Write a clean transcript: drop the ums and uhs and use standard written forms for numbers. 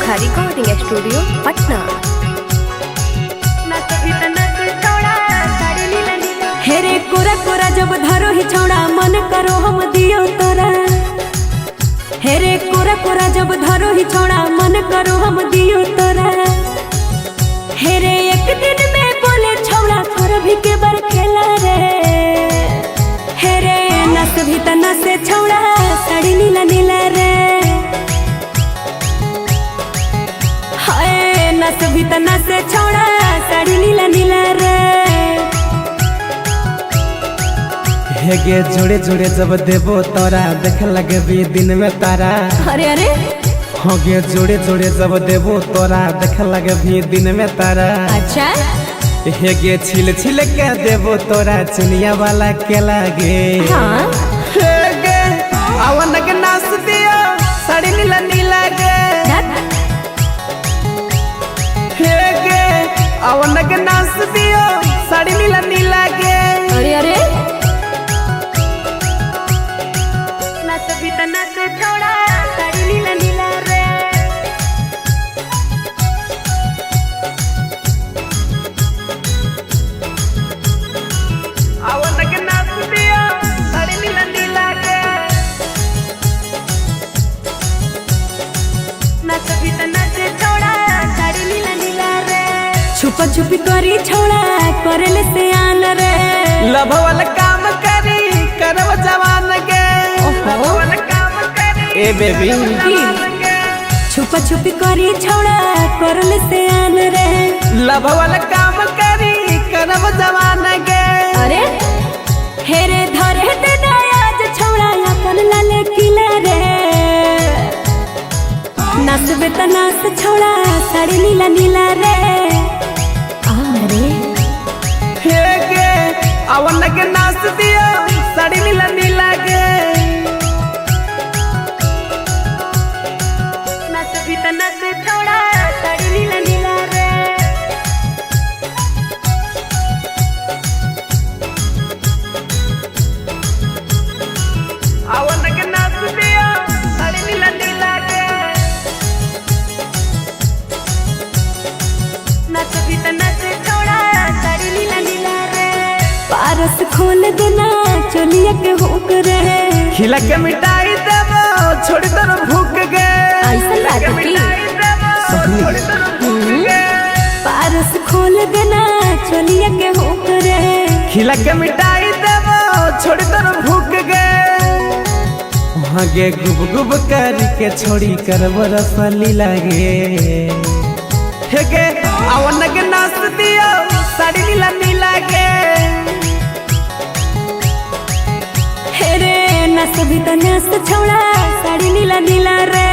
सुखा recording studio Patna. हेरे कोरा कोरा जब धरो ही छौड़ा मन करो हम दियो तोरा। हेरे कोरा कोरा जब धरो ही छौड़ा मन करो हम दियो तोरा। हेरे एक दिन में बोले छौड़ा कर भी के बर खेला रे। हेरे नस भी तना से छौड़ा साड़ी नीला नीला रे। हाय नस भी तना से छौड़ा साड़ी नीला नीला रे। हेगे जोड़े जोड़े जब देबो तोरा देख लगे भी दिन में तारा। अरे अरे होगे जोड़े जोड़े जब देबो तोरा देख लगे भी दिन में तारा। अच्छा हेगे छिल छिल के देबो तोरा चिनिया वाला के लागे। हाँ हेगे अवन के नाच दियो साड़ी नीला नीला गे। हेगे अवन के नाच दियो साड़ी नीला नीला गे। अरे अरे छोड़ा साड़ी नीला नीला रे। अवन के नाच दियो साड़ी नीला नीला गे। छोड़ा साड़ी नीला नीला रे। छुपा छुपी करी छौड़ा करेले से आन रे। लभ वाला काम करी करब जवान गे। ए बेबी छुपा छुपी करी छौड़ा करले से आन रे। लभ वाला काम करी करब जवान गे। अरे हेरे धरे दे आज छौड़ा अपन लाले किला रे। नाचबे त नाच छौड़ा साड़ी नीला नीला रे। अरे हे गे अवन के नाच दियो साड़ी नीला नीला गे। छोड़ा साड़ी नीला नीला रे। अवन के नाच दियो साड़ी नीला नीला गे। छोड़ा साड़ी नीला नीला रे। पारस खोल देना चलिया के हुक रे। खिला के मिठाई देबो छोड़ी तर भूख गे। ऐसा बात की छोड़ी तर भूख गे। पारस खोल देना चलिया के हुक रे। खिला के मिठाई देबो छोड़ी तर भूख गे। वहाँ गे गुब गुब करी के छोड़ी करब रसली लागे। हे गे अवन के नाच दियो साड़ी नीला नीला गे। हेरे नस भी त नस छौड़ा साड़ी नीला नीला रे।